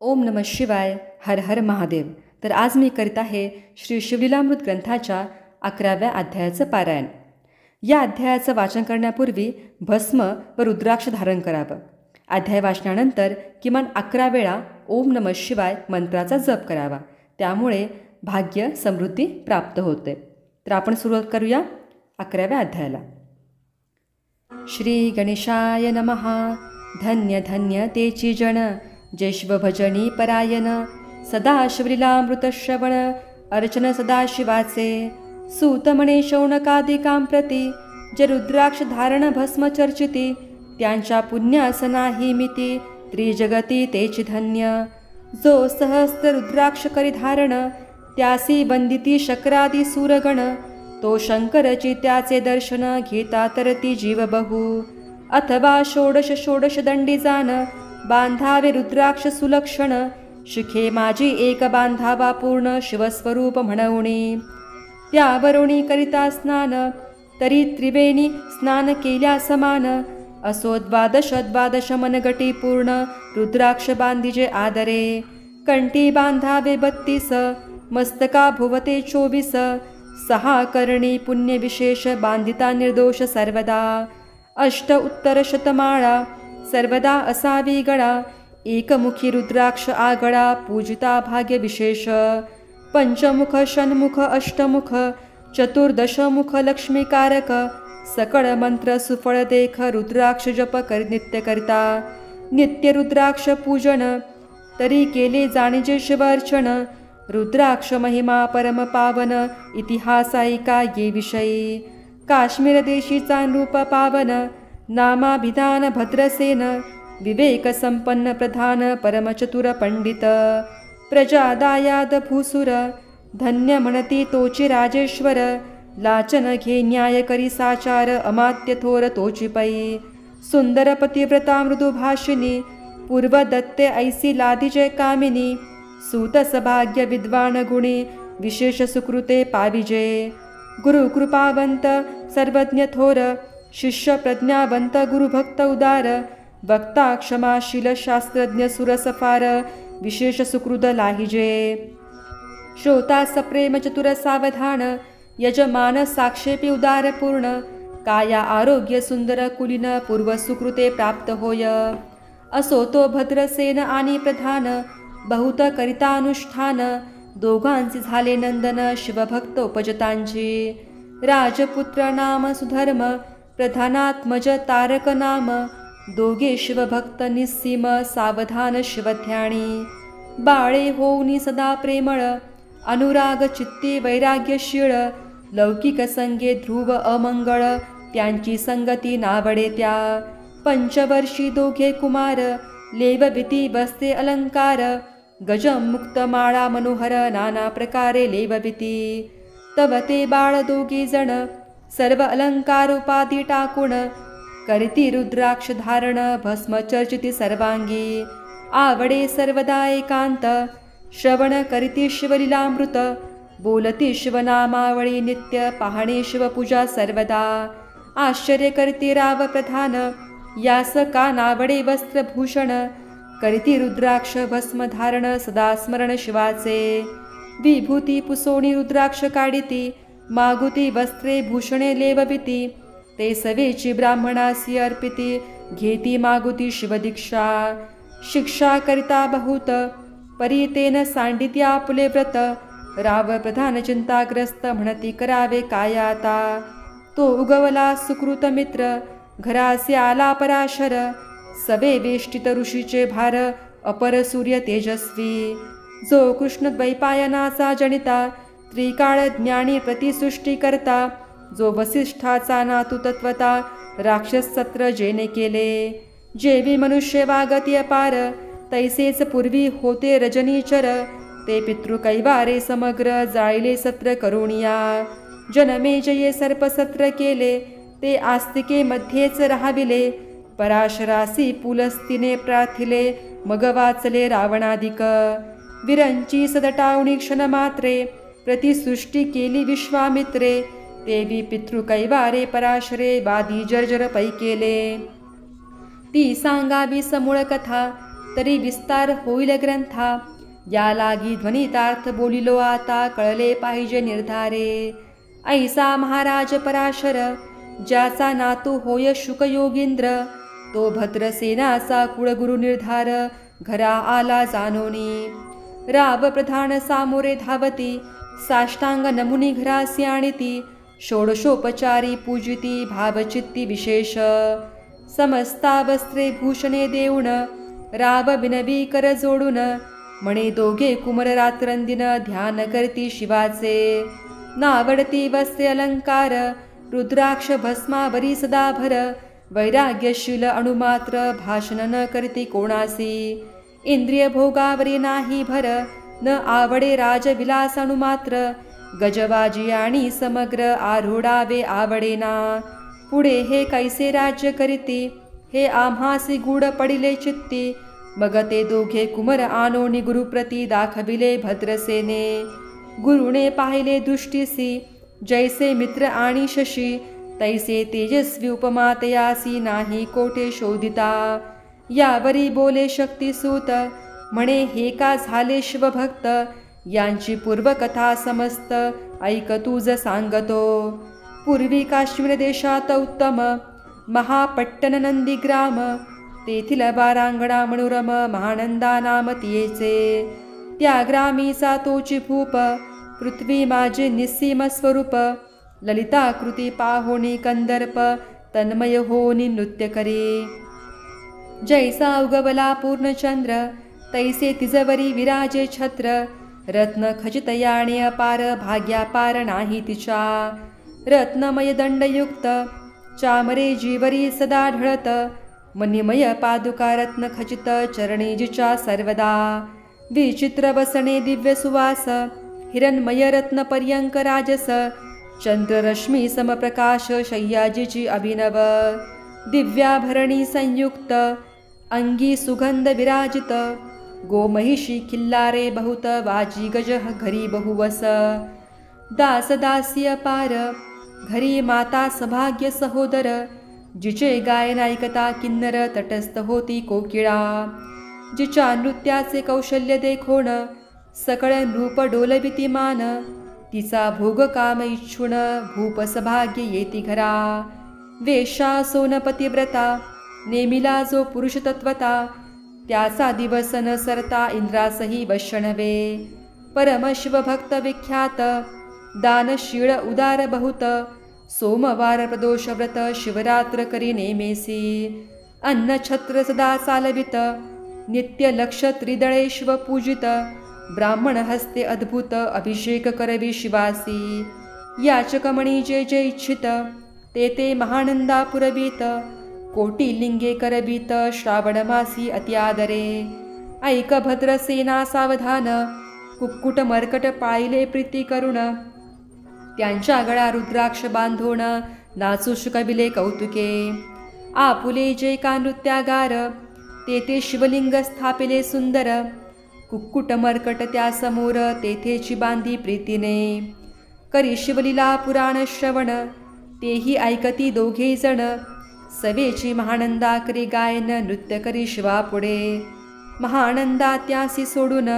ओम नमः शिवाय. हर हर महादेव. तर आज मी करीत आहे श्री शिवलीलामृत ग्रंथाच्या 11व्या अध्यायाचं पारायण. या अध्यायाचं वाचन करण्यापूर्वी भस्म व रुद्राक्ष धारण करावं. अध्याय वाचनानंतर किमान 11 वेळा ओम नमः शिवाय मंत्राचा जप करावा. त्यामुळे भाग्य समृद्धी प्राप्त होते. तर आपण सुरुवात करूया 11व्या अध्यायाला. श्री गणेशाय नमः. धन्य धन्य तेची जन, जय शिवभजनी परायण. सदा शिवलीलामृत श्रवण, अर्चन सदा शिवाचे. सूतमणे शौनकादिकां प्रती, जे रुद्राक्ष धारण भस्म चर्चिती. त्यांच्या पुण्यास नाही मिती, त्रिजगती तेची धन्य. जो सहस्त्र रुद्राक्ष करी धारण, त्यासी वंदिती शक्रादी सूरगण. तो शंकरची त्याचे दर्शन, घेता तरती जीव बहु. अथवा षोडश षोडश दंडी जाण, बांधावे रुद्राक्ष सुलक्षण. शिखे माझी एक बांधावा पूर्ण, शिवस्वरूप म्हणवणी. त्यावरुणी करिता स्नान, तरी त्रिवेणी स्नान केल्या समान. असो द्वादश द्वादश मनगटी पूर्ण, रुद्राक्ष बांधिजे आदरे. कंठी बांधावे 32, मस्तका भुवते 24. 6 करणी पुण्य विशेष, बांधिता निर्दोष सर्वदा. 8 उत्तर शतमाळा, सर्वदा असावी गळा. एकमुखी रुद्राक्ष आगळा, पूजिता भाग्य विशेष. पंचमुख षण्मुख अष्टमुख, चतुर्दशमुख लक्ष्मीकारक. सकळ मंत्र सुफळ देख, रुद्राक्ष जप कर नित्य करता. नित्य रुद्राक्ष पूजन, तरी केले जाणीजे शिवार्चन. रुद्राक्ष महिमा परम पावन, इतिहासायिका ये विषयी. काश्मीर देशीचा रूप पावन, नामाभिधान भद्रसेन. विवेक संपन्न प्रधान, परमचतुर पंडित. प्रजा दायाद भूसुर, धन्य म्हणती तोची राजेश्वर. लाचन घे न्याय करी साचार, अमात्य थोर तोची पै. सुंदर पतिव्रता मृदुभाषिनी, पूर्व दत्ते ऐसी लादिजे कामिनी. सूत सभाग्य विद्वान गुणी, विशेष सुकृते पाविजे. गुरु कृपावंत सर्वज्ञ थोर, शिष्य प्रज्ञावंत गुरुभक्त उदार. वक्ता क्षमाशील शास्त्रज्ञ सुरसफार, विशेष सुकृत लाहिजे. श्रोता सप्रेम चतुर सावधान, यजमान साक्षेपी उदार पूर्ण. काया आरोग्य सुंदर कुलीन, पूर्व सुकृते प्राप्त होय. असो तो भद्रसेन आणि प्रधान, बहुत करितानुष्ठान. दोघांचे झाले नंदन, शिवभक्त उपजतांची. राजपुत्र नाम सुधर्म, प्रधानात्मज तारक नाम. दोघे शिवभक्त निस्सीम, सावधान शिवध्यानी. बाळे होऊनी सदा प्रेमळ, अनुराग चित्ती वैराग्यशीळ. लौकिक संगे ध्रुव अमंगळ, त्यांची संगती नावडे त्या. पंचवर्षी दोघे कुमार, लेवविती बसते अलंकार. गजम मुक्त माळा मनोहर, नाना प्रकारे लेवविती. तव ते बाळ दोघे जण, सर्व अलंकार उपाधी टाकून. करीती रुद्राक्ष धारण, भस्म चर्चिती सर्वांगी. आवडे सर्वदा एकांत, श्रवण करीती शिवलीलामृत. बोलती शिवनामावळी नित्य, पाहणे शिवपूजा सर्वदा. आश्चर्य करीती राव प्रधान, यास का नावडे वस्त्रभूषण. करीती रुद्राक्ष भस्म धारण, सदा स्मरण शिवाचे. विभूती पुसोणी रुद्राक्ष काढिती, मागुती वस्त्रे भूषणे लेवविती. ते सवेची ब्राह्मणासी अर्पिती, घेती मागुती शिवदीक्षा. शिक्षा करिता बहुत, परीतेन सांडिती आपुले व्रत. राव प्रधान चिंताग्रस्त, म्हणती करावे काय आता. तो उगवला सुकृत मित्र, घरासी आला पराशर. सवे वेष्टित ऋषीचे भार, अपर सूर्य तेजस्वी. जो कृष्ण द्वैपायनाचा जनिता, त्रिकाळ ज्ञानी प्रतिसृष्टी करता. जो वसिष्ठाचा नातू तत्वता, राक्षस सत्र जेने केले. जेवी मनुष्य वागती अपार, तैसेच पूर्वी होते रजनीचर. ते पितृकैवारे समग्र, जाळले सत्र करुणिया. जनमे जये सर्पसत्र केले, ते आस्तिके मध्येच राहाविले. पराशरासी पुलस्तीने प्रार्थिले, मग वाचले रावणाधिक. विरंची सदटावणी क्षणमात्रे, प्रतिसृष्टी केली विश्वामित्रे. देवी पितृकैवारे पराशरे, वादी जर्जर पै केले. ती सांगावी समूळ कथा, तरी विस्तार होईल ग्रंथा. या लागी ध्वनितार्थ बोलिलो आता, कळले पाहिजे निर्धारे. ऐसा महाराज पराशर, ज्याचा नातू होय शुकयोगींद्र, तो भद्रसेनाचा कुळगुरु निर्धार, घरा आला जानोनी. राव प्रधान सामोरे धावती, साष्टांग नमुनी घरासी आणिती, षोडशोपचारी पूजिती भावचित्ती विशेष. समस्ता वस्त्रे भूषणे देऊन, राव विनवी कर जोडून, म्हणे दोघे कुमर रात्रंदिन ध्यान करती शिवाचे. नावडती वस्त्रे अलंकार, रुद्राक्ष भस्मावरी सदाभर, वैराग्यशील अणुमात्र भाषण न करती कोणासी. इंद्रिय भोगावरी नाही भर, न आवडे राजविलास अणुमात्र, गजबाजी आणि समग्र आरूढावे आवडेना. पुढे हे कैसे राज्य करीती, हे आम्हासी गूढ पडिले चित्ती. मग ते दोघे कुमर आणोनी गुरुप्रती दाखविले भद्रसेने. गुरुने पाहिले दृष्टीसी, जैसे मित्र आणि शशी, तैसे तेजस्वी उपमा तयासी नाही कोठे शोधिता. यावरी बोले शक्तिसूत, म्हणे हे का झाले शिवभक्त, यांची पूर्वकथा समस्त ऐक तुझ सांगतो. पूर्वी काश्मीर देशात उत्तम महापट्टन नंदीग्राम, तेथील बारांगणा मनोरम महानंदा नाम तियेचे. त्या ग्रामीचा तोची भूप, पृथ्वी माझे निस्सीम स्वरूप, ललिता कृती पाहोनी कंदर्प, तन्मय होनी नृत्य करी. जैसा उगवला पूर्णचंद्र, तैसे तिजवरी विराजे छत्र, रत्न खचित याने अपार, भाग्यापार नाही तिच्या. रत्नमय दंडयुक्त, चामरे जीवरी सदा ढळत, मणिमय पादुका रत्न खचित, चरणी जिच्या सर्वदा. विचित्र वसने दिव्य सुवास, हिरणमय रत्न पर्यंक राजस, चंद्ररश्मी समप्रकाश शय्याजीची अभिनव. दिव्याभरणी संयुक्त, अंगी सुगंध विराजित, गोमहिषी खिल्लारे बहुत, वाजी गज घरी बहुवस. दास दासी अपार, घरी माता सभाग्य सहोदर, जिचे गायन ऐकता किन्नर, तटस्थ होती कोकिळा. जिच्या नृत्याचे कौशल्य देखोन, सकळ रूप डोलविती मान, तिचा भोग काम इच्छुन, भूप सभाग्य येती घरा. वेशा सोनपतिव्रता, नेमिला जो पुरुष तत्वता, त्याचा दिवस न सरता इंद्रासही वैष्णवे. परमशिवभक्त विख्यात, दानशीळ उदार बहुत, सोमवार प्रदोष व्रत, शिवरात्र करी नेमेसी. अन्न छत्र सदा चालवित, नित्य लक्ष त्रिदळेश्व पूजित, ब्राह्मण हस्ते अद्भुत, अभिषेक करवी शिवासी. याचकमणी जे जे इच्छित, ते ते महानंदा पुरवीत, कोटी लिंगे करवीत, श्रावण मासी अत्यादरे. ऐक भद्रसेना सावधान, कुक्कुट मर्कट पाळिले प्रीती करुण, त्यांच्या गळा रुद्राक्ष बांधून, नाचू शकविले कौतुके. आपुले जे का नृत्यागार, तेथे शिवलिंग स्थापिले सुंदर, कुक्कुट मर्कट त्या समोर, तेथेची बांधी प्रीतीने. करी शिवलीला पुराण श्रवण, तेही ऐकती दोघे जण, सवेची महानंदा करी गायन, नृत्य करी शिवापुढे. महानंदा त्यासी सोडून,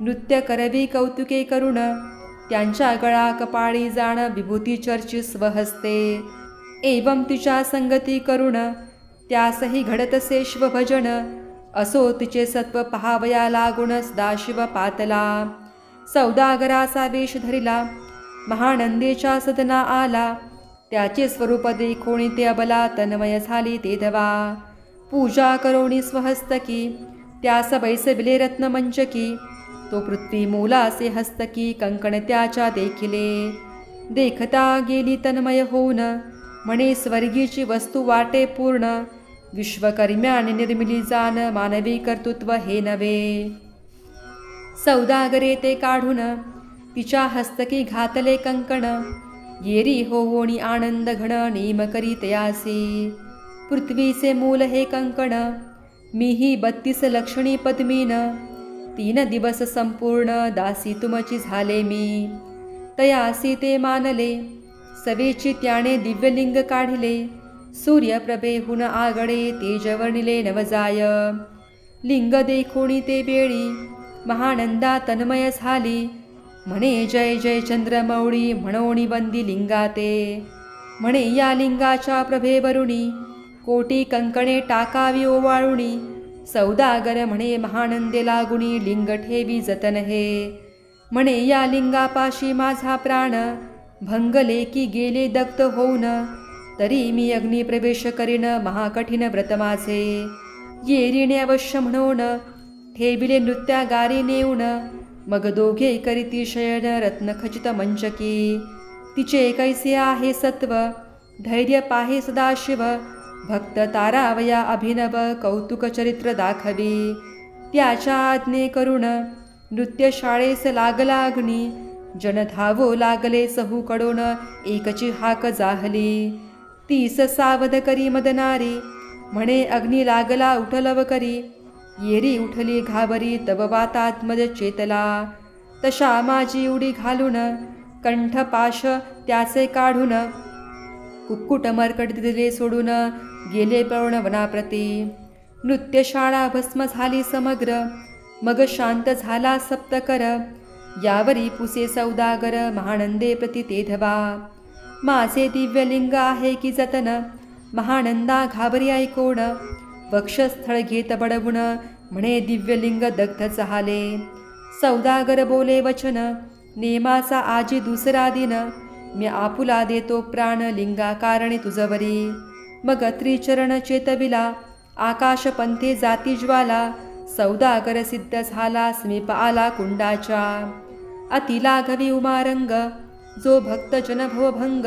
नृत्य करवी कौतुके करुण, त्यांच्या गळा कपाळी जाण, विभूती चर्ची स्वहस्ते. एवं तिच्या संगती करुण, त्यासही घडतसे शिवभजन, असो तिचे सत्व पहावया लागून, सदाशिव पातला. सौदागराचा वेश धरिला, महानंदेच्या सदना आला, त्याचे स्वरूप देखोणी ते अबला, तन्मय झाली ते धवा. पूजा करोणी स्वहस्तकी, त्यास बैसविले रत्नमंचकी, तो पृथ्वी मूलासे हस्तकी, कंकण त्याच्या देखिले. देखता गेली तन्मय होऊन, म्हणे स्वर्गीची वस्तू वाटे पूर्ण, विश्वकर्म्याने निर्मिली जाण, मानवी कर्तृत्व हे नवे. सौदागरे ते काढून, तिच्या हस्तकी घातले कंकण, येरी होवोणी आनंद घण, नेम करी तयासी. पृथ्वीचे मूल हे कंकण, मीही 32 लक्षणी पद्मीन, 3 दिवस संपूर्ण, दासी तुमची झाले मी. तयासी ते मानले, सवेची त्याने दिव्यलिंग काढिले, सूर्यप्रभेहून आगळे, तेजवर्णिले नवजाय. लिंग देखोणी ते वेळी महानंदा तन्मय झाली. म्हणे जय जय चंद्रमौळी म्हणोणी वंदी लिंगा ते. म्हणे या लिंगाच्या प्रभेवरुणी कोटी कंकणे टाकावी ओवाळुणी. सौदागर म्हणे महानंदे लागुणी लिंग ठेवी जतन हे. म्हणे या लिंगापाशी माझा प्राण भंगले की गेले दग्ध होऊन. तरी मी अग्नी प्रवेश करीन महाकठीण व्रत माझे. येरीने अवश्य म्हणून ठेविले नृत्यागारी नेऊन. मग दोघे करीती शयन रत्नखचित मंचकी. तिचे कैसे आहे सत्व धैर्य पाहे सदाशिव. भक्त तारावया अभिनव कौतुक चरित्र दाखवी. त्याच्या आज्ञे करून नृत्यशाळेस लागला अग्नी. जन धावो लागले चहूकडून एकची हाक जाहली. तीस सावध करी मदनारी म्हणे अग्नी लागला उठलव करी. येरी उठली घाबरी तव वातात्मज चेतला. तशा माझी उडी घालून कंठपाश त्याचे काढून. कुक्कुट मर्कट दिले सोडून गेले पळून वनाप्रती. नृत्यशाळा भस्म झाली समग्र मग शांत झाला सप्तकर. यावरी पुसे सौदागर महानंदे प्रति ते धवा. माझे दिव्यलिंग आहे की जतन महानंदा घाबरी ऐकोण. वक्षस्थळ घेत बडवून म्हणे दिव्यलिंग दग्ध झाले. सौदागर बोले वचन नेमाचा आजी दुसरा दिन. मी आपुला देतो प्राण लिंगा कारणे तुझवरी. मग त्रिचरण चेतविला आकाश पंथे जाती ज्वाला. सौदागर सिद्ध झाला समीप आला कुंडाच्या. अति लाघवी उमारंग जो भक्त जन भवभंग.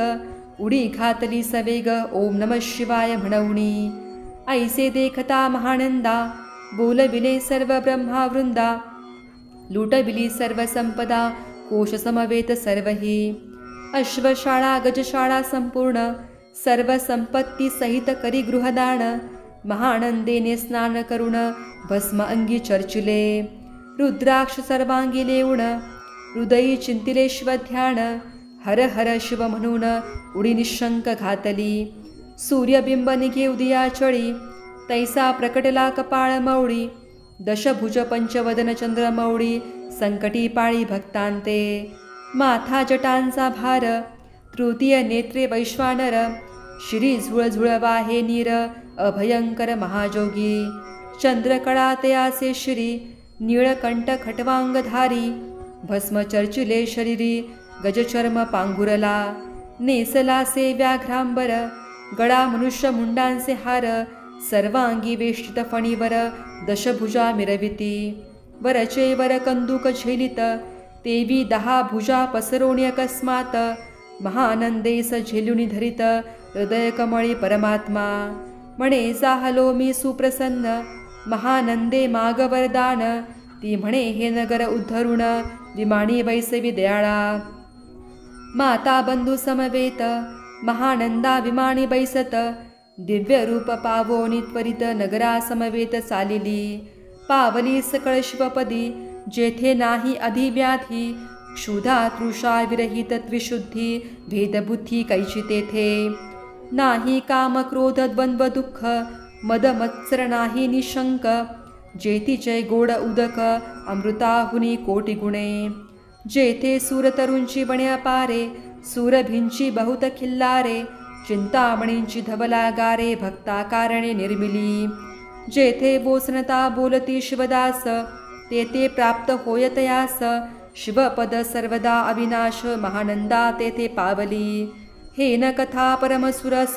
उडी घातली सवेग ओम नमः शिवाय म्हणवणी. ऐसे देखता महानंदा बोलविले सर्व ब्रह्मावृंदा. लुटविली सर्व संपदा कोश समवेत सर्वही. अश्वशाळा गजशाळा संपूर्ण सर्व संपत्ती सहित करी गृहदान. महानंदेने स्नान करून भस्म अंगी चर्चिले. रुद्राक्ष सर्वांगी लेऊन हृदयी चिंतिलेश्व ध्यान. हर हर शिव म्हणून उडी निशंक घातली. सूर्यबिंब निघे उदया चळी तैसा प्रकटला कपाळ मौळी. दशभुज पंचवदन चंद्रमौळी संकटी पाळी भक्तांते. माथा जटांचा भार तृतीय नेत्रे वैश्वानर. श्री झुळझुळवा हे नीर अभयंकर महाजोगी. चंद्रकळा तयासे श्री नीळकंठ खटवांगधारी. भस्म चर्चिले शरीरी गजचर्म पांघुरला. नेसला से व्याघ्रांबर गळा मनुष्य मुंडांचे हार. सर्वांगी वेष्टित फणीवर दशभुजा मिरविती. वरचे वर कंदुक झेलित तेवी 10 भुजा पसरोणी अकस्मात. महानंदेस झेलुनी धरित हृदय कमळी परमात्मा. म्हणे जाहलो मी सुप्रसन्न महानंदे माग वरदान. ती म्हणे हे नगर उद्धरुण विमानी वैसवी दयाळा. माता बंधू समवेत महानंदा विमानी बैसत. दिव्य रूप पावोनी त्वरित नगरा समवेत चालिली. पावली सकळ शिवपदी जेथे नाही अधिव्याधी. क्षुधा तृषा विरहित त्रिशुद्धी भेदबुद्धी कैची तेथे. नाही काम क्रोध द्वंद्व दुःख मद मत्सर नाही निशंक. जेतीचे गोड उदक अमृताहुनी कोटी गुणे. जेथे सूरतरुंची बणे अपारे सूरभींची बहुत खिल्लारे. चिंतामणींची धवला गारे भक्ता कारणे निर्मिली. जेथे बोसनता बोलती शिवदास तेथे प्राप्त होयतयास. शिवपद सर्वदा अविनाश महानंदा तेथे पावली. हे न कथा परमसुरस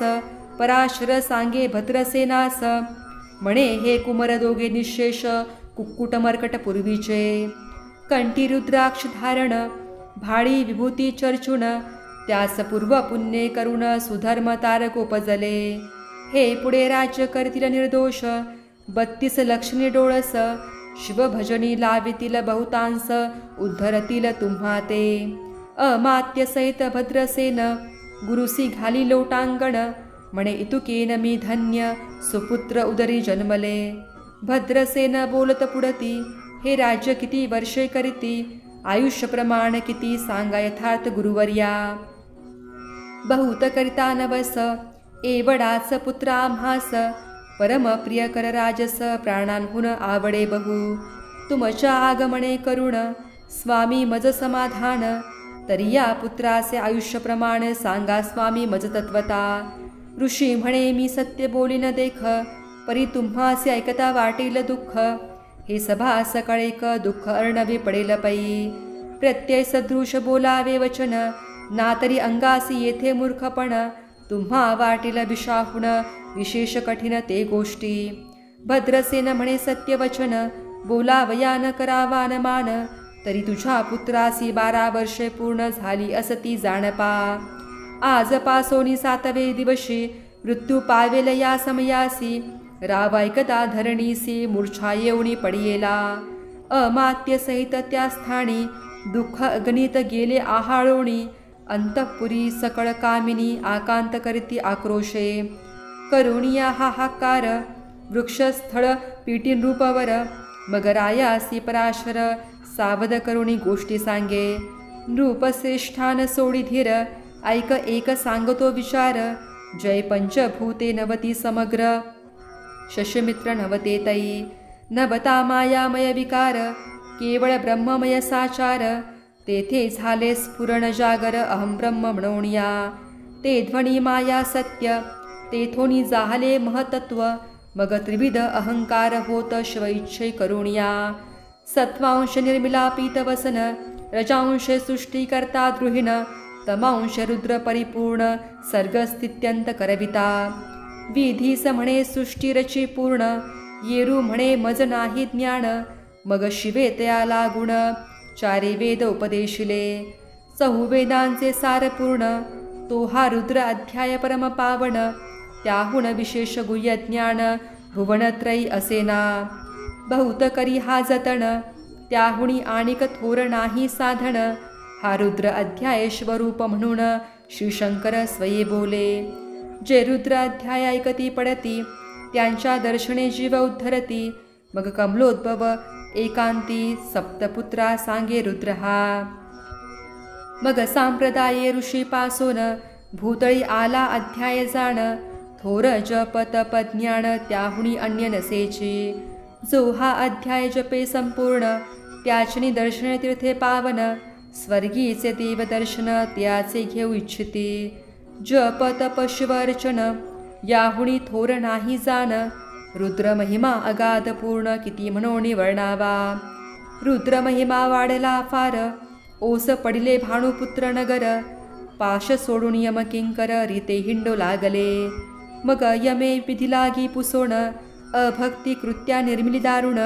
पराशर सांगे भद्रसेनास. म्हणे हे कुमर दोघे निशेष कुक्कुट मर्कट पूर्वीचे. कंठी रुद्राक्ष धारण भाळी विभूती चर्चुन. त्यास पूर्व पुण्ये करून सुधर्म तारक उपजले. हे पुढे राज्य करतील निर्दोष 32 लक्षणी डोळस. शिवभजनी लावितील बहुतांस उद्धरतील तुम्हा ते. अमात्य सहित भद्रसेन गुरुसी घाली लोटांगण. म्हणे इतुकेन मी धन्य सुपुत्र उदरी जन्मले. भद्रसेन बोलत पुढती हे राज्य किती वर्षे करीती. आयुष्य प्रमाण किती सांगा यथार्थ गुरुवर्या. बहुत करिता नवस एवढाच पुत्र आम्हास. परम प्रिय कर राजस प्राणांहून आवडे बहु. तुमच्या आगमने करुण स्वामी मज समाधान. तरी या पुत्राचे आयुष्य प्रमाण सांगा स्वामी मज तत्वता. ऋषी म्हणे मी सत्य बोलीन देख, परी तुम्हासे ऐकता वाटेल दुःख. हे सभा सकळेक दुःख अर्णवी पडेल पै. प्रत्यय सदृश बोलावे वचन, ना तरी अंगासी येथे मूर्खपण. तुम्हा वाटेल विशाहून विशेष कठीण ते गोष्टी. भद्रसेन म्हणे सत्य वचन, बोलावया न करावा न मान. तरी तुझ्या पुत्रासी 12 वर्षे पूर्ण झाली असती जाणपा. आजपासोनी 7वे दिवशी मृत्यू पावेल या समयासी. राव ऐकता धरणीसी मूर्छा येऊनी पडियेला. अमात्य सहित त्या स्थानी दुःख अगणित गेले आहाळोणी. अंतःपुरी सकळ कामिनी आकांत करीती आक्रोशे. करुणिया हाहाकार वृक्षस्थळ पीठी नृपवर. मग रायासी पराशर सावध करुणी गोष्टी सांगे. नृपश्रेष्ठान सोडी धीर ऐक एक सांगतो विचार. जय पंचभूते नवती समग्र शशमित्र नवते तई. नवता मायामय विकार केवळ ब्रह्ममय साचार. तेथे झाले स्फुरण जागर अहं ब्रह्म म्हणोनिया. ते ध्वनी माया सत्य तेथोनी जाहले महतत्व. मग त्रिविध अहंकार होत शिवैच्छै करुणिया. सत्वांश निर्मिलापीत वसन रजांश सृष्टी करता द्रुहिण. तमांश रुद्र परिपूर्ण सर्गस्थित्यंत करविता. विधीस म्हणे सृष्टी रची पूर्ण, येरू म्हणे मज नाही ज्ञान. मग शिवे तया लागुण 4 वेद उपदेशिले. 4 वेदांचे सार पूर्ण, तो हा रुद्र अध्याय परम पावन. त्याहून विशेष गुह्य ज्ञान भुवनत्रयी असेना. बहुत करी हा जतन, त्याहुणी आणिक थोर नाही साधन. हा रुद्र अध्याय स्वरूप म्हणून श्रीशंकर स्वये बोले. जे रुद्र अध्याय ऐकती पडती, त्यांच्या दर्शने जीव उद्धरती. मग कमलोद्भव एकांती सप्तपुत्रा सांगे रुद्र हा. मग सांप्रदाये ऋषी पासोन भूतळी आला अध्याय जाण. थोर जप तप ज्ञान त्याहुणी अन्य नसेची. जो हा अध्याय जपे संपूर्ण, त्याचनी दर्शन तीर्थे पावन. स्वर्गीचे देव दर्शन त्याचे घेऊ इच्छिती. जप तप शिवर्चन याहुणी थोर नाही जाण. रुद्र महिमा अगाध पूर्ण किती म्हणोनी वर्णावा. रुद्र महिमा वाढला फार, ओस पडिले भानुपुत्र नगर. पाश सोडून यम किंकर रीते हिंडू लागले. मग यमे विधी लागी पुसोण, अभक्ती कृत्या निर्मिली दारुण.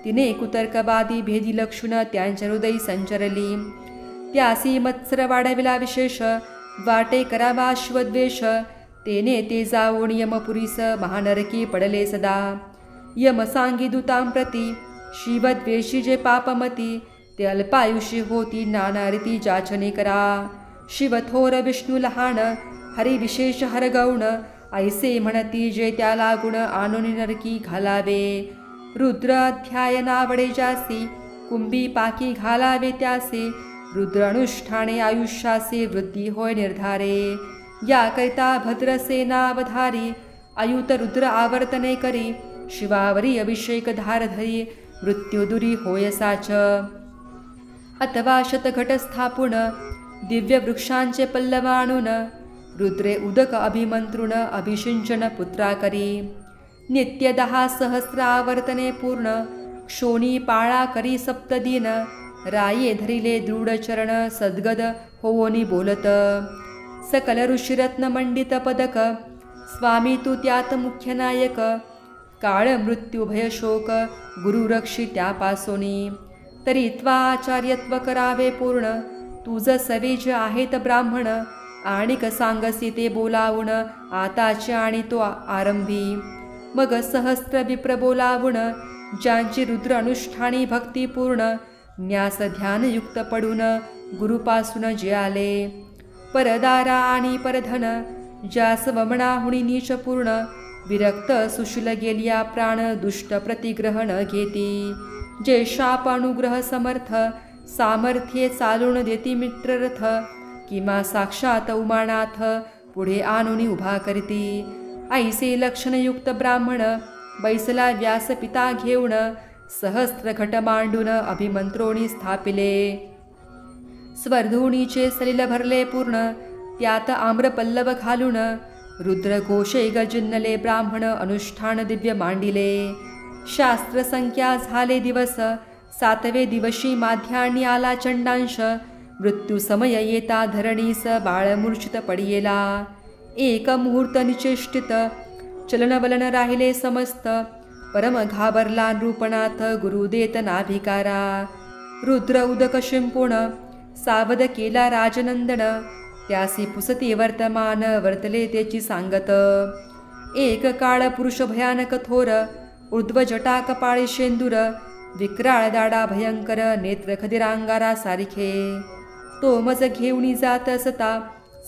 तिने कुतर्कवादी भेदी लक्षुण त्यांच्या हृदयी संचरली. त्यासी मत्सर वाढविला विशेष, वाटे करावा शिवद्वेष. तेने ते जावोण यमपुरीस महानरकी पडले सदा. यम सांगी दूतां प्रती शिवद्वेषी जे पापमती. ते अल्पायुषी होती नाना रीती जाचने करा. शिवथोर विष्णू लहान हरी विशेष हरगौण. ऐसे म्हणती जे त्या लागुण आणून नरकी घालावे. रुद्र अध्याय नावडे जासी कुंभी पाकी घालावे त्यासे. रुद्र अनुष्ठाने आयुष्यासे वृद्धी होय निर्धारे. याकरिता भद्रसेनावधारी अयुत रुद्र आवर्तने करी. शिवावरी अभिषेक धार धरी मृत्युदुरी होय साच. अथवा शतघट स्थापुन दिव्य वृक्षांचे पल्लव आणून. रुद्रे उदक अभिमंत्रुण अभिषिंचन पुत्रा करी. नित्य 10 सहस्र आवर्तने पूर्ण क्षोणी पाळा करी सप्तदिन. राये धरिले दृढ चरण सद्गद होवोनी बोलत. सकल ऋषिरत्न मंडित पदक स्वामी तू त्यात मुख्य नायक. काळ मृत्यू भय शोक गुरु रक्षी त्यापासोनी. तरी त्वा आचार्यत्व करावे पूर्ण. तुझ सवेज आहेत ब्राह्मण. आणिक सांगसी ते बोलावून आताचे आणि तो आरंभी. मग सहस्त्र विप्र बोलावून ज्यांची रुद्र अनुष्ठानी भक्ती पूर्ण. न्यास ध्यान युक्त पडून गुरुपासून जे आले. परदारा आणि परधन ज्यास वमनाहुणी नीच पूर्ण. विरक्त सुशील गेलिया प्राण दुष्ट प्रतिग्रहण घेती. जे शाप अनुग्रह समर्थ सामर्थ्ये चालून देती मित्ररथ. किमा साक्षात उमानाथ पुढे आणून उभा करीती. ऐसे लक्षणयुक्त ब्राह्मण बैसला व्यासपिता घेऊन सहस्त्र घट मांडून अभिमंत्रोणी स्थापिले. स्वर्धुनीचे सलिल भरले पूर्ण त्यात आम्रपल्लव घालून रुद्रघोषे गजिन्नले ब्राह्मण अनुष्ठान दिव्य मांडिले. शास्त्र संख्या झाले दिवस 7वे दिवशी माध्यानी आला चंडांश. मृत्यू समय येता धरणीस बाळ मूर्छित पडियेला. एक मुहूर्त निचेष्टित चलनवलन राहिले समस्त. परम घाबरला नृपनाथ गुरु देत नाभिकारा. रुद्र उदक शिंपूण सावध केला राजनंदन. त्यासी पुसती वर्तमान वर्तले त्याची सांगत. एक काळ पुरुष भयानक थोर ऊर्ध्व जटा कपाळी शेंदूर. विक्राळ दाडा भयंकर नेत्र खदिरांगारा सारिखे. तो मज घेऊनी जात असता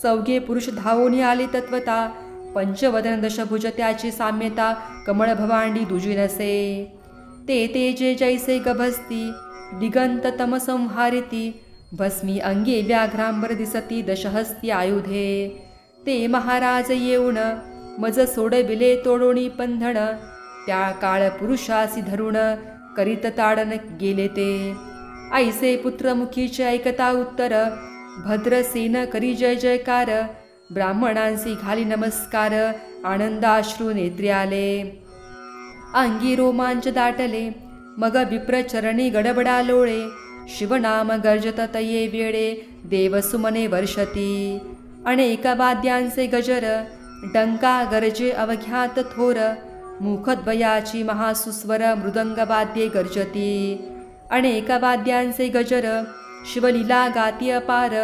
चौघे पुरुष धावोनी आले तत्वता. पंचवदन दशभुज त्याची साम्यता कमळ भवांडी दुजी नसे. ते जे जैसे गभस्ती दिगंत तम संहारिती. भस्मी अंगे व्याघ्रांबर दिसती दशहस्ती आयुधे. ते महाराज येऊन मज सोडविले तोडोणी पंधन. त्या काळ पुरुषासी धरून करीत ताडन गेले ते. ऐसे पुत्रमुखीचे ऐकता उत्तर भद्रसेन करी जय जयकार. ब्राह्मणांसी घाली नमस्कार आनंदाश्रू नेत्री आले. अंगी रोमांच दाटले मग विप्रचरणी गडबडा लोळे. शिवनाम गर्जत तये वेळे देवसुमने वर्षती. अनेक वाद्यांचे गजर डंका गरजे अवघ्यात थोर. मुखद्वयाची महासुस्वर मृदंगवाद्ये गर्जती. अनेक वाद्यांचे गजर शिवलीला गाती अपार.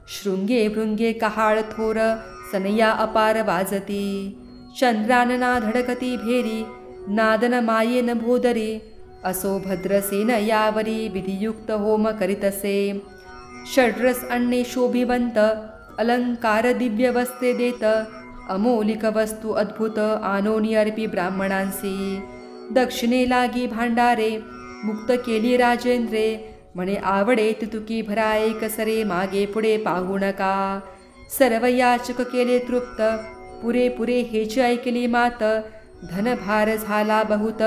शृंगे भृंगे कहाळ थोर सनया अपार वाजती. चंद्रानना धडकती भेरी नादन मायेन भोदरी. असो भद्रसेन यावरी विधियुक्त होम करीतसे. षड्रस अन्ने शोभिवंत अलंकार दिव्य वस्त्रे देत. अमोलिक वस्तू अद्भुत आनोनी अर्पी ब्राह्मणांसी. दक्षिणे लागी भांडारे मुक्त केली राजेंद्रे. म्हणे आवडे तुकी भराए कसरे मागे पुढे पाहू नका. सर्व याचक केले तृप्त पुरे हेची ऐकली मात. धनभार झाला बहुत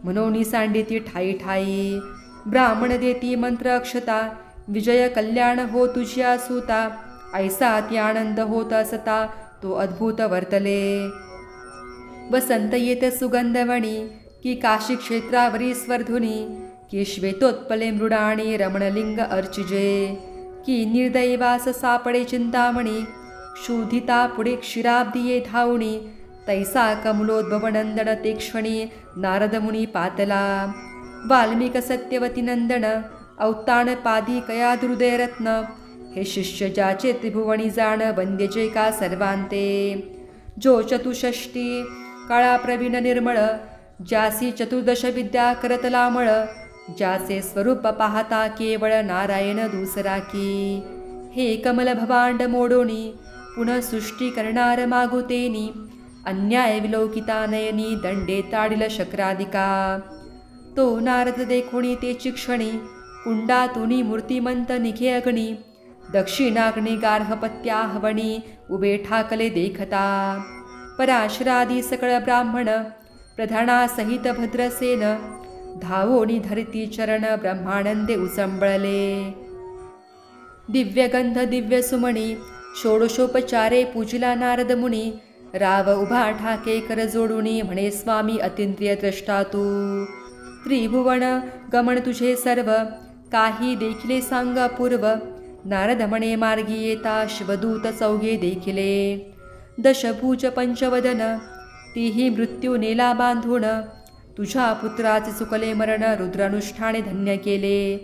मनोनी सांडिती ठाई ठाई. ब्राह्मण देती मंत्र अक्षता विजय कल्याण हो तुझ्या सुता. ऐसा ती आनंद होत असता तो अद्भुत वर्तले. वसंत येते सुगंधवणी की काशी क्षेत्रावरी स्वर्धुनी. की श्वेतोत्पले मृडाणी रमणलिंग अर्चिजे. की निर्दैवास सापडे चिंतामणी क्षुधिता पुढे क्षीराब्दिये धावणी. तैसा कमलोद्भव नंदन ते क्षणी नारदमुनी पातला. वाल्मिक सत्यवती नंदन अवतान पादी कया हृदयरत्न. हे शिष्य ज्याचे त्रिभुवनी जाण वंद्यजे का सर्वांते. जो चतुष्षष्टी काळा प्रवीण निर्मळ. ज्यासी चतुर्दश विद्या करतलामळ. ज्याचे स्वरूप पाहता केवळ नारायण दुसरा की. हे कमल भवांड मोडोनी पुनः सृष्टी करणार मागुतेनी. अन्याय विलोकिता नयनी दंडे ताडिल शक्रादिका. तो नारद देखोणी ते चिक्षणी कुंडातुनी मूर्तिमंत निघे अग्नी. दक्षिणाग्नी गार्हपत्या हवणी उभे ठाकले देखता. पराशरादी सकळ ब्राह्मण प्रधानासहित भद्रसेन. धावोनी धरती चरण ब्रह्मानंदे उसंबळले. दिव्यगंध दिव्य सुमणी षोडशोपचारे पूजिला नारद मुनी. राव उभा ठाके कर जोडुनी म्हणे स्वामी अतिंद्रिय द्रष्टा तू. त्रिभुवन गमन तुझे सर्व काही देखिले सांग पूर्व. नारद म्हणे मार्गी येता शिवदूत चौघे देखिले. दशभुज पंचवदन तीही मृत्यू नेला बांधून. तुझ्या पुत्राचे चुकले मरण रुद्रानुष्ठाने धन्य केले.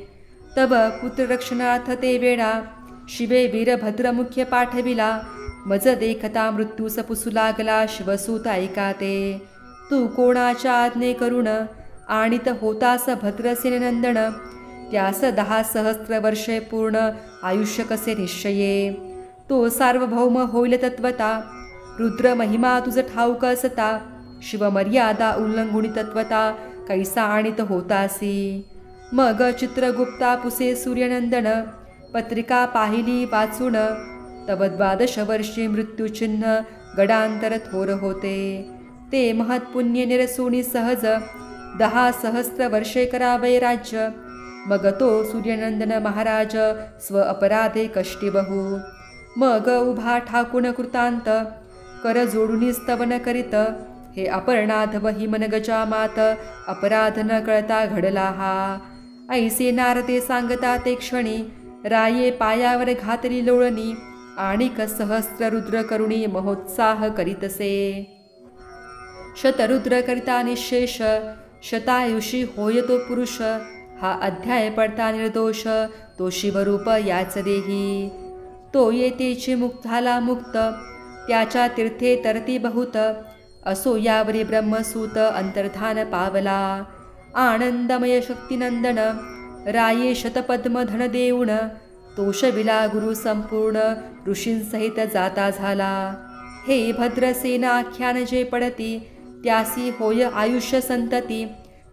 तव पुत्ररक्षणार्थ ते वेळा शिवे वीरभद्र मुख्य पाठविला. मज देखता मृत्यूस पुसू लागला शिवसूत ऐका ते. तू कोणाच्या आज्ञे करुण आणित होतास भद्रसेन नंदन. त्यास 10 सहस्त्र वर्षे पूर्ण आयुष्य कसे निश्चये. तो सार्वभौम होईल तत्वता. रुद्र महिमा तुझ ठाऊक असता. शिवमर्यादा उल्लंघुनी तत्वता कैसा आणित होतासी. मग चित्रगुप्ता पुसे सूर्यनंदन. पत्रिका पाहिली वाचून. तव 12 वर्षी मृत्यूचिन्ह गडांतर थोर होते. ते महत्पुण्य निरसुनी सहज 10 सहस्त्र वर्षे करावे राज्य. मग तो सूर्यनंदन महाराज स्व अपराधे कष्टी बहु. मग उभा ठाकून कृतांत कर जोडून स्तवन करीत. हे अपर्णाधव हिमन गजामात अपराध न कळता घडला हा. ऐसे नारदे सांगता ते क्षणी राये पायावर घातली लोळणी. आणिक सहस्त्र रुद्र करुणी महोत्साह करीतसे. शतरुद्र करिता निशेष शतायुषी होय तो पुरुष. हा अध्याय पडता निर्दोष तो शिवरूप याच देही. तो येतेची मुक्त झाला मुक्त त्याच्या तीर्थे तरती बहुत. असो यावरी ब्रह्मसूत अंतर्धान पावला. आनंदमय शक्तिनंदन राये शतपद्म धन देऊन. तोषविला गुरु संपूर्ण ऋषींसहित जाता झाला. हे भद्रसेना आख्यान जे पडती त्यासी होय आयुष्य संतती.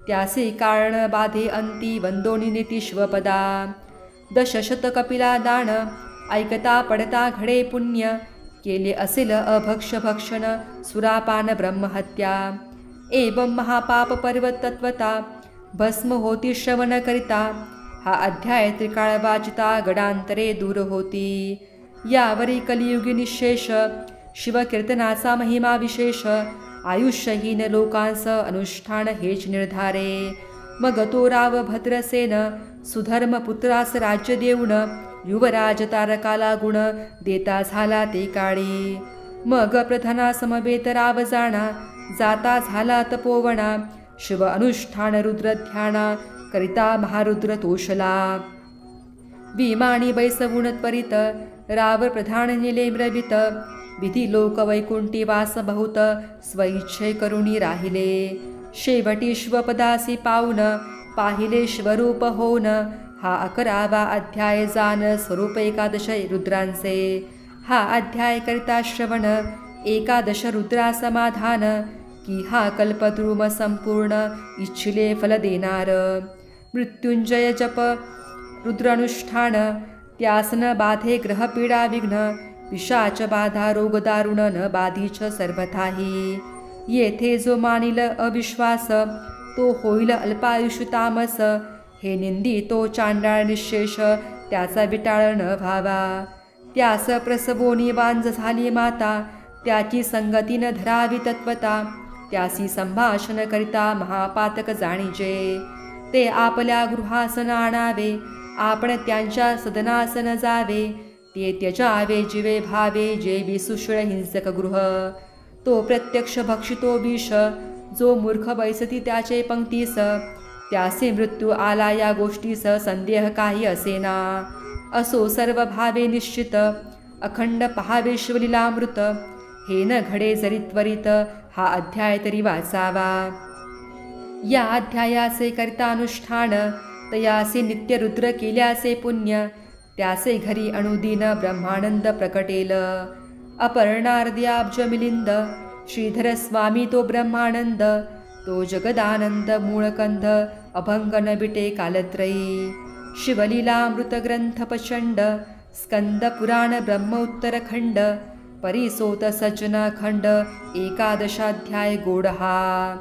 त्यासी कारण बाधे अंती वंदोनी नितिश्वपदा. दशशत कपिला दान ऐकता पडता घडे पुण्य. केले असेल अभक्ष भक्षण सुरापान ब्रह्महत्या. एवं महापाप पर्वत तत्वता भस्म होती श्रवण करिता. हा अध्याय त्रिकाळ वाचिता गडांतरे दूर होती. यावरी कलियुगी निशेष शिवकीर्तनाचा महिमा विशेष. आयुष्यहीन लोकांस अनुष्ठान हेच निर्धारे. मग तो राव भद्रसेन सुधर्म पुत्रास राज्य देऊन. युवराज तारकाला गुण देता झाला ते काळी. मग प्रधाना समवेत राव जाणा जाता झाला तपोवना. शिव अनुष्ठान रुद्र ध्याना करिता महारुद्र तोषला. विमानी बैसवून त्वरित राव प्रधान नेले म्रवित. विधी लोक वैकुंठी वास बहुत स्वइच्छे करुणी राहिले. शेवटी शिवपदासी पाऊन पाहिले शिवरूप होऊन. हा 11वा अध्याय जान स्वरूप 11 रुद्रांचे. हा अध्याय करिता श्रवण 11 रुद्रा समाधान. की हा कल्पद्रुम संपूर्ण इच्छिले फल देनार. मृत्युंजय जप रुद्रानुष्ठान त्यासन बाधे ग्रहपीडा विघ्न. पिशाच बाधा रोग दारुण न बाधीच सर्वथाही. येथे जो मानिल अविश्वास तो होईल अल्पायुष्य तामस. हे निंदी तो चांडाळ निशेष त्याचा विटाळ न व्हावा. त्यास प्रसवोनी वांज झाली माता. त्याची संगती न धरावी तत्वता. त्यासी संभाषण करिता महापातक जाणीजे. ते आपल्या गृहासन आणावे आपण त्यांच्या सदनासन जावे. ते त्यजावे जिवे भावे जे विसुषळ हिंसक गृह. तो प्रत्यक्ष भक्षितो विष जो मूर्ख बैसती त्याचे पंक्तीस. त्यासे मृत्यू आला या गोष्टीस संदेह काही असेना. असो सर्व भावे निश्चित अखंड पहावे शिवलीलामृत. हे न घडे जरी त्वरित हा अध्याय तरी वाचावा. या अध्यायाचे करता अनुष्ठान तयासे नित्य रुद्र केल्याचे पुण्य. त्याचे घरी अनुदिन ब्रह्मानंद प्रकटेल. अपर्णार्द्याब्ज मिलिंद श्रीधर स्वामी तो ब्रह्मानंद. तो जगदानंद मूळकंद अभंग न बिटे कालत्रयी. शिवलीलामृत ग्रंथ प्रचंड स्कंद पुराण ब्रह्म उत्तरखंड. परिसोत सज्जन खंड 11 गोडहा.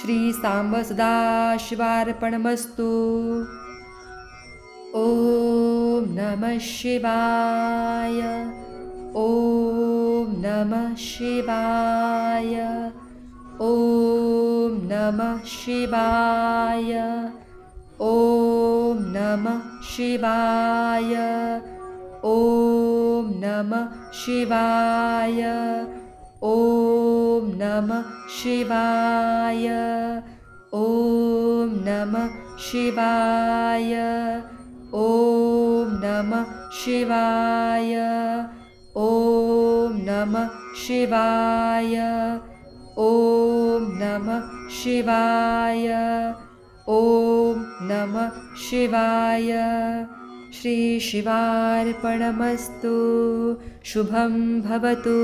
श्री सांब सदाशिवार्पणमस्तु. ओम नमः शिवाय. ओम नमः शिवाय. ओम नमः शिवाय. ओम नमः शिवाय. ओम नमः शिवाय. ओम नमः शिवाय. ओम नमः शिवाय. ओम नमः शिवाय. ओम नमः शिवाय. ओम नमः शिवाय. ओम नमः शिवाय. श्री शिवार्पणमस्तु. शुभं भवतु.